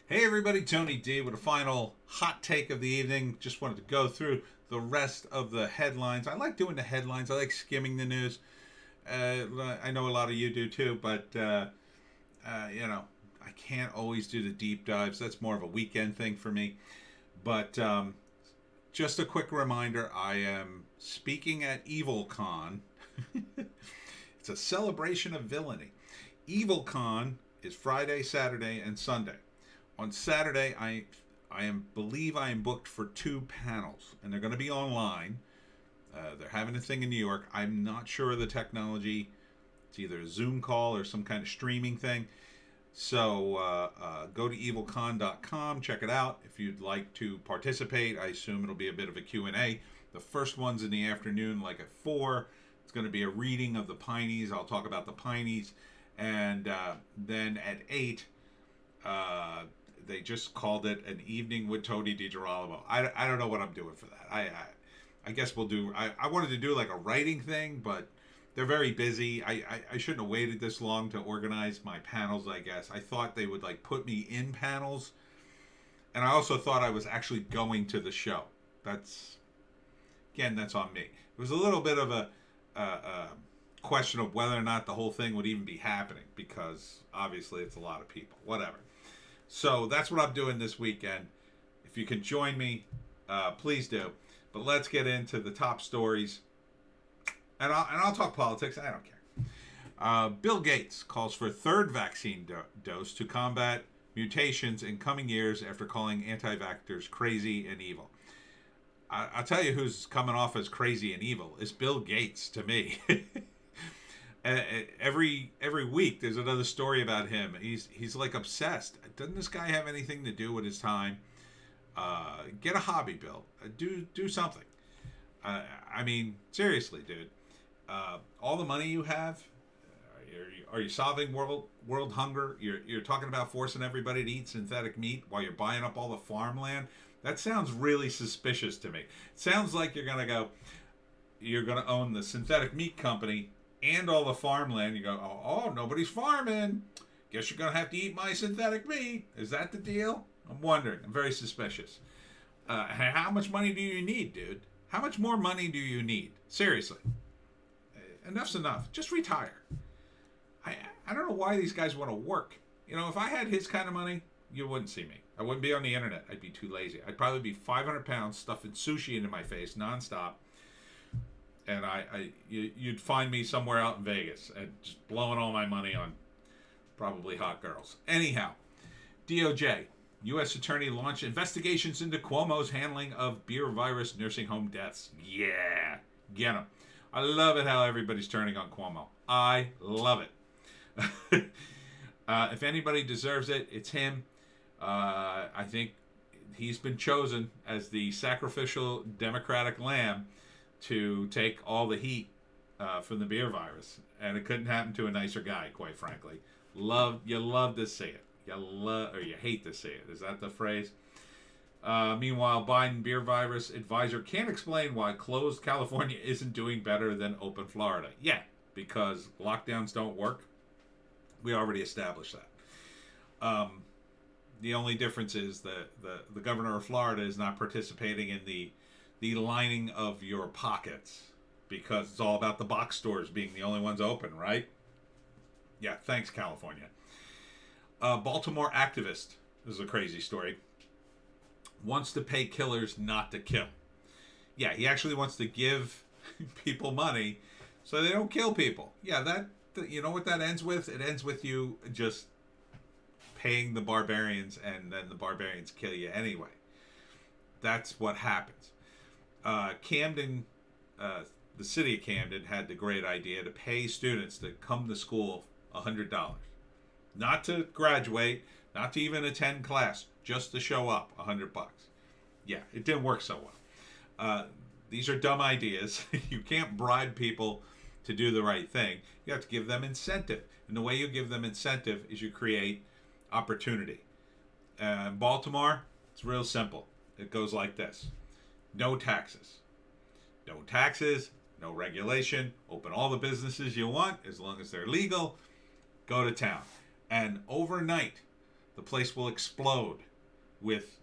Hey everybody, Tony D with a final hot take of the evening. Just wanted to go through the rest of the headlines. I like doing the headlines. I like skimming the news. I know a lot of you do too, but I can't always do the deep dives. That's more of a weekend thing for me. But just a quick reminder: I am speaking at EvilCon. It's a celebration of villainy. EvilCon is Friday, Saturday, and Sunday. On Saturday, believe I am booked for two panels, and they're going to be online. They're having a thing in New York. I'm not sure of the technology. It's either a Zoom call or some kind of streaming thing. So go to evilcon.com, check it out. If you'd like to participate, I assume it'll be a bit of a Q&A. The first one's in the afternoon, like at 4. It's going to be a reading of the Pineys. I'll talk about the Pineys. And then at 8, they just called it an evening with Tony DiGerolamo. I don't know what I'm doing for that. I guess we'll do. I wanted to do like a writing thing, but they're very busy. I shouldn't have waited this long to organize my panels. I guess I thought they would like put me in panels, and I also thought I was actually going to the show. That's on me. It was a little bit of a question of whether or not the whole thing would even be happening, because obviously it's a lot of people. Whatever. So that's what I'm doing this weekend. If you can join me, please do. But let's get into the top stories, and I'll talk politics. I don't care. Bill Gates calls for a third vaccine dose to combat mutations in coming years after calling anti-vaxxers crazy and evil. I'll tell you who's coming off as crazy and evil. It's Bill Gates to me. Every week there's another story about him. He's like obsessed. Doesn't this guy have anything to do with his time? Get a hobby, Bill. Do something. I mean, seriously, dude. All the money you have, are you solving world hunger? You're talking about forcing everybody to eat synthetic meat while you're buying up all the farmland. That sounds really suspicious to me. It sounds like you're gonna own the synthetic meat company and all the farmland. You go, oh, nobody's farming. Guess you're going to have to eat my synthetic meat. Is that the deal? I'm wondering. I'm very suspicious. How much money do you need, dude? How much more money do you need? Seriously. Enough's enough. Just retire. I don't know why these guys want to work. You know, if I had his kind of money, you wouldn't see me. I wouldn't be on the internet. I'd be too lazy. I'd probably be 500 pounds stuffing sushi into my face nonstop. And you'd find me somewhere out in Vegas and just blowing all my money on probably hot girls. Anyhow, DOJ, U.S. Attorney launched investigations into Cuomo's handling of beer virus nursing home deaths. Yeah, get him. I love it how everybody's turning on Cuomo. I love it. If anybody deserves it, it's him. I think he's been chosen as the sacrificial Democratic lamb to take all the heat from the beer virus, and it couldn't happen to a nicer guy, quite frankly. You love to see it. You hate to see it. Is that the phrase? Meanwhile, Biden beer virus advisor can't explain why closed California isn't doing better than open Florida. Yeah, because lockdowns don't work. We already established that. The only difference is that the governor of Florida is not participating in the lining of your pockets, because it's all about the box stores being the only ones open, right? Yeah, thanks, California. Baltimore activist, this is a crazy story, wants to pay killers not to kill. Yeah, he actually wants to give people money so they don't kill people. Yeah, you know what that ends with? It ends with you just paying the barbarians, and then the barbarians kill you anyway. That's what happens. Camden, the city of Camden, had the great idea to pay students to come to school $100, not to graduate, not to even attend class, just to show up. $100. Yeah, it didn't work so well. These are dumb ideas. You can't bribe people to do the right thing. You have to give them incentive, and the way you give them incentive is you create opportunity. Baltimore, it's real simple. It goes like this. No taxes. No taxes, no regulation. Open all the businesses you want as long as they're legal. Go to town. And overnight, The place will explode with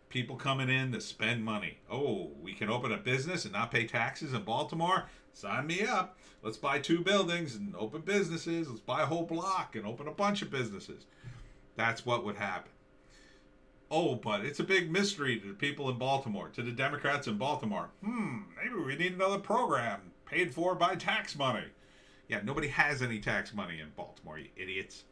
people coming in to spend money. Oh, we can open a business and not pay taxes in Baltimore? Sign me up. Let's buy 2 buildings and open businesses. Let's buy a whole block and open a bunch of businesses. That's what would happen. Oh, but it's a big mystery to the people in Baltimore, to the Democrats in Baltimore. Maybe we need another program paid for by tax money. Yeah, nobody has any tax money in Baltimore, you idiots.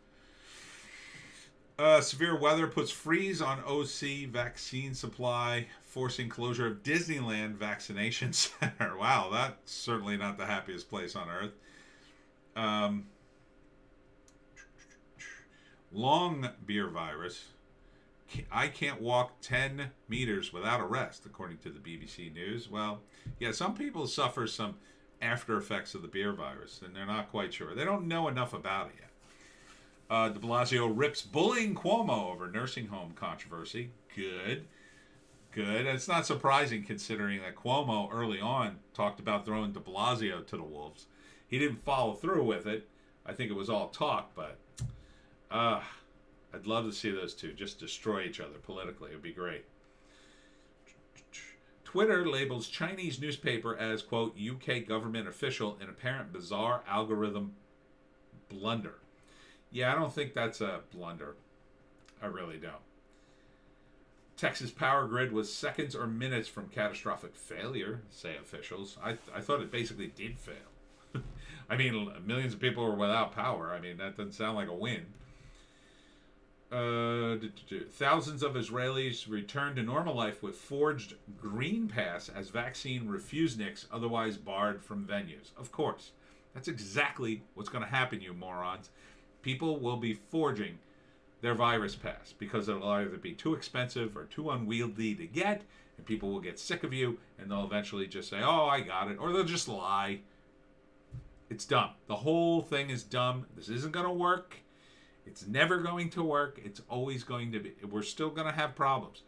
Severe weather puts freeze on OC vaccine supply, forcing closure of Disneyland Vaccination Center. Wow, that's certainly not the happiest place on earth. Long beer virus. I can't walk 10 meters without arrest, according to the BBC News. Well, yeah, some people suffer some after effects of the beer virus, and they're not quite sure. They don't know enough about it yet. De Blasio rips bullying Cuomo over nursing home controversy. Good. It's not surprising considering that Cuomo early on talked about throwing de Blasio to the wolves. He didn't follow through with it. I think it was all talk, but I'd love to see those two just destroy each other politically. It would be great. Twitter labels Chinese newspaper as, quote, UK government official in apparent bizarre algorithm blunder. Yeah, I don't think that's a blunder. I really don't. Texas power grid was seconds or minutes from catastrophic failure, say officials. I thought it basically did fail. I mean, millions of people were without power. I mean, that doesn't sound like a win. Thousands of Israelis returned to normal life with forged green pass as vaccine refuseniks otherwise barred from venues. Of course. That's exactly what's going to happen, you morons. People will be forging their virus pass because it'll either be too expensive or too unwieldy to get, and people will get sick of you, and they'll eventually just say, oh, I got it, or they'll just lie. It's dumb. The whole thing is dumb. This isn't going to work. It's never going to work. It's always going to be. We're still going to have problems.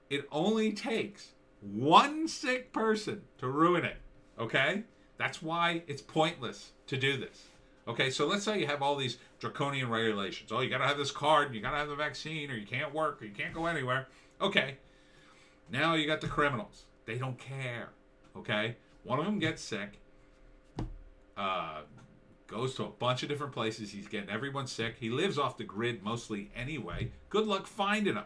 It only takes one sick person to ruin it, okay? That's why it's pointless to do this. Okay, so let's say you have all these draconian regulations. Oh, you got to have this card, you got to have the vaccine, or you can't work, or you can't go anywhere. Okay, now you got the criminals. They don't care, okay? One of them gets sick, goes to a bunch of different places. He's getting everyone sick. He lives off the grid mostly anyway. Good luck finding him.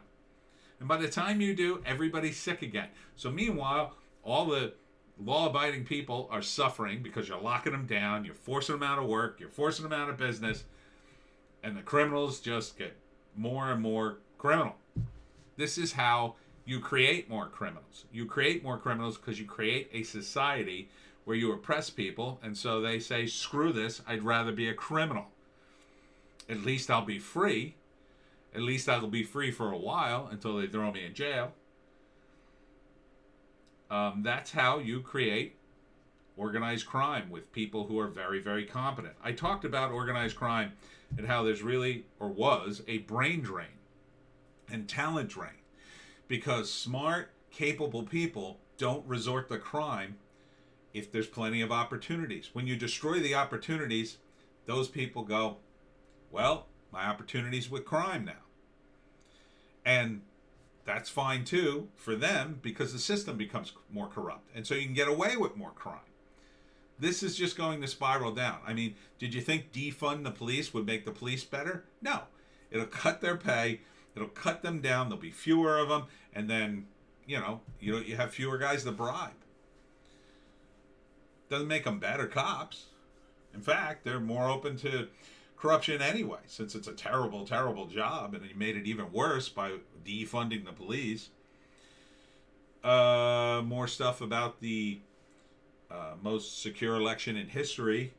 And by the time you do, everybody's sick again. So meanwhile, all the law-abiding people are suffering because you're locking them down, you're forcing them out of work, you're forcing them out of business, and the criminals just get more and more criminal. This is how you create more criminals. You create more criminals because you create a society where you oppress people, and so they say, screw this, I'd rather be a criminal. At least I'll be free. At least I'll be free for a while until they throw me in jail. That's how you create organized crime with people who are very, very competent. I talked about organized crime and how there's really, or was, a brain drain and talent drain because smart, capable people don't resort to crime if there's plenty of opportunities. When you destroy the opportunities, those people go, well, my opportunity's with crime now. And that's fine too for them because the system becomes more corrupt. And so you can get away with more crime. This is just going to spiral down. I mean, did you think defund the police would make the police better? No. It'll cut their pay. It'll cut them down. There'll be fewer of them. And then, you have fewer guys to bribe. Doesn't make them better cops. In fact, they're more open to corruption anyway, since it's a terrible, terrible job, and you made it even worse by defunding the police. More stuff about the most secure election in history.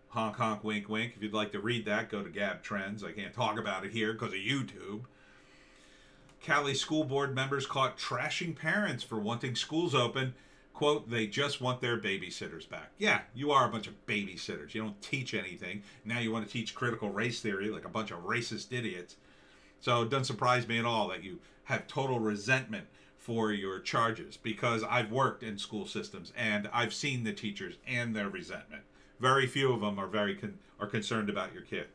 Honk, honk, wink, wink. If you'd like to read that, go to Gab Trends. I can't talk about it here because of YouTube. Cali school board members caught trashing parents for wanting schools open. Quote, they just want their babysitters back. Yeah, you are a bunch of babysitters. You don't teach anything. Now you want to teach critical race theory like a bunch of racist idiots. So it doesn't surprise me at all that you have total resentment for your charges because I've worked in school systems and I've seen the teachers and their resentment. Very few of them are concerned about your kids.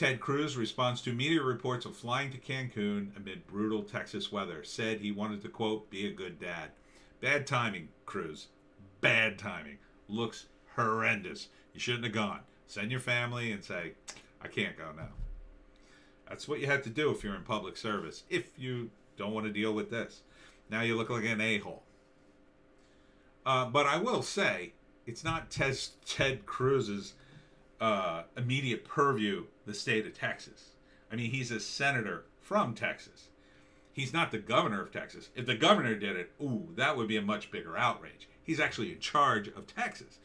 Ted Cruz responds to media reports of flying to Cancun amid brutal Texas weather. Said he wanted to, quote, be a good dad. Bad timing, Cruz. Bad timing. Looks horrendous. You shouldn't have gone. Send your family and say, I can't go now. That's what you have to do if you're in public service, if you don't want to deal with this. Now you look like an a-hole. But I will say, it's not Ted Cruz's immediate purview, the state of Texas. I mean, he's a senator from Texas. He's not the governor of Texas. If the governor did it, that would be a much bigger outrage. He's actually in charge of Texas.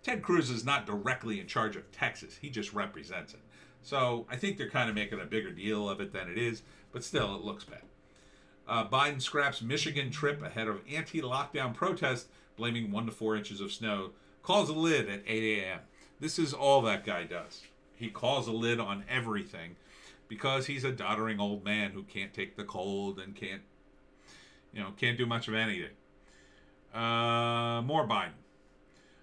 Ted Cruz is not directly in charge of Texas. He just represents it. So I think they're kind of making a bigger deal of it than it is, but still, it looks bad. Biden scraps Michigan trip ahead of anti-lockdown protest, blaming 1 to 4 inches of snow. Calls a lid at 8 a.m. This is all that guy does. He calls a lid on everything because he's a doddering old man who can't take the cold and can't do much of anything. More Biden.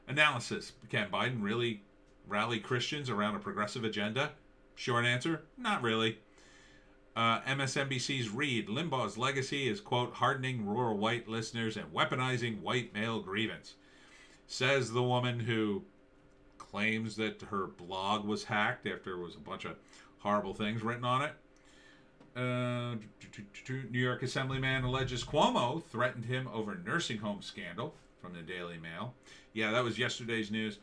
Analysis. Can Biden really rally Christians around a progressive agenda? Short answer, not really. MSNBC's Reid, Limbaugh's legacy is, quote, hardening rural white listeners and weaponizing white male grievance. Says the woman who claims that her blog was hacked after there was a bunch of horrible things written on it. New York Assemblyman alleges Cuomo threatened him over nursing home scandal from the Daily Mail. Yeah, that was yesterday's news.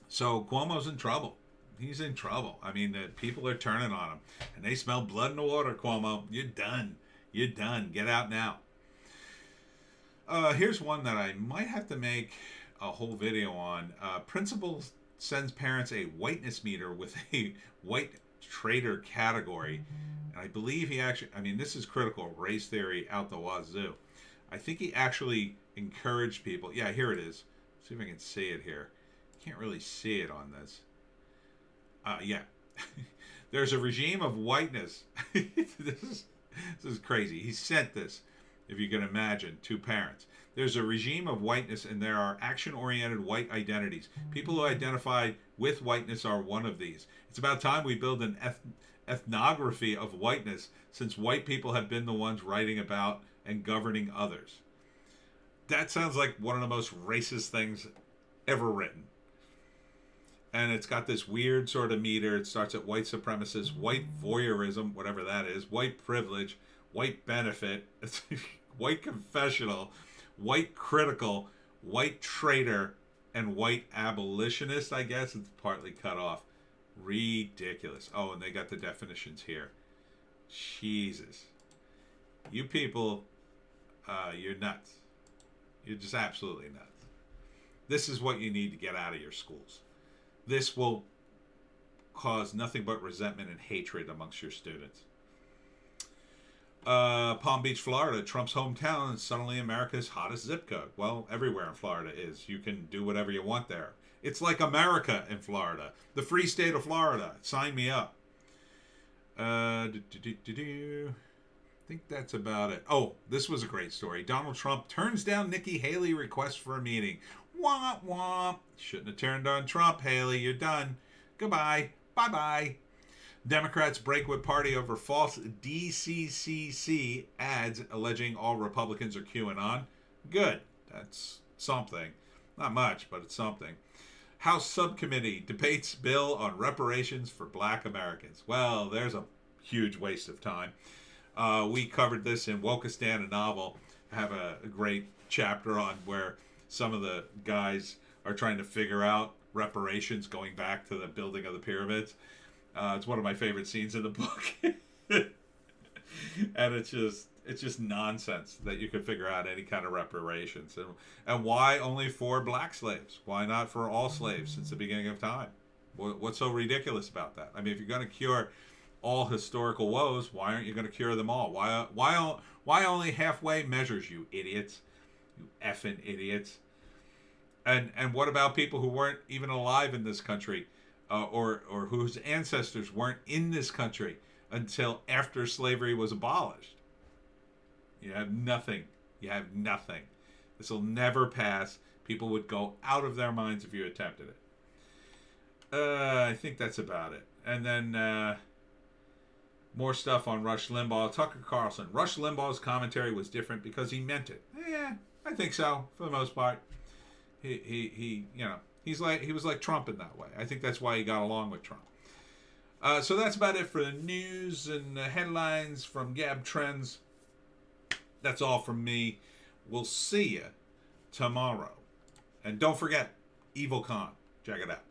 So Cuomo's in trouble. He's in trouble. I mean, the people are turning on him. And they smell blood in the water, Cuomo. You're done. You're done. Get out now. Here's one that I might have to make a whole video on. Principal sends parents a whiteness meter with a white traitor category. And I believe he actually, this is critical. Race theory out the wazoo. I think he actually encouraged people. Yeah, here it is. See if I can see it here. Can't really see it on this. Yeah. There's a regime of whiteness. This is crazy. He sent this, if you can imagine, to parents. There's a regime of whiteness, and there are action-oriented white identities. People who identify with whiteness are one of these. It's about time we build an ethnography of whiteness, since white people have been the ones writing about and governing others. That sounds like one of the most racist things ever written. And it's got this weird sort of meter. It starts at white supremacist, white voyeurism, whatever that is, white privilege, white benefit, white confessional, white critical, white traitor, and white abolitionist, I guess. It's partly cut off. Ridiculous. Oh, and they got the definitions here. Jesus. You people, you're nuts. You're just absolutely nuts. This is what you need to get out of your schools. This will cause nothing but resentment and hatred amongst your students. Palm Beach, Florida, Trump's hometown, and suddenly America's hottest zip code. Well, everywhere in Florida is. You can do whatever you want there. It's like America in Florida. The free state of Florida. Sign me up. I think that's about it. Oh, this was a great story. Donald Trump turns down Nikki Haley request for a meeting. Womp womp. Shouldn't have turned on Trump, Haley. You're done. Goodbye. Bye-bye. Democrats break with party over false DCCC ads alleging all Republicans are QAnon. Good. That's something. Not much, but it's something. House Subcommittee debates bill on reparations for Black Americans. Well, there's a huge waste of time. We covered this in Wokistan, a novel. I have a great chapter on where some of the guys are trying to figure out reparations going back to the building of the pyramids. It's one of my favorite scenes in the book. And it's just nonsense that you could figure out any kind of reparations. And why only for black slaves? Why not for all slaves since the beginning of time? What's so ridiculous about that? I mean, if you're going to cure all historical woes, why aren't you going to cure them all? Why only halfway measures, you idiots? You effing idiots. And what about people who weren't even alive in this country, or whose ancestors weren't in this country until after slavery was abolished? You have nothing. You have nothing. This will never pass. People would go out of their minds if you attempted it. I think that's about it. And then more stuff on Rush Limbaugh. Tucker Carlson. Rush Limbaugh's commentary was different because he meant it. Yeah, I think so for the most part. He he was like Trump in that way. I think that's why he got along with Trump. So that's about it for the news and headlines from Gab Trends. That's all from me. We'll see you tomorrow. And don't forget, Evil Con. Check it out.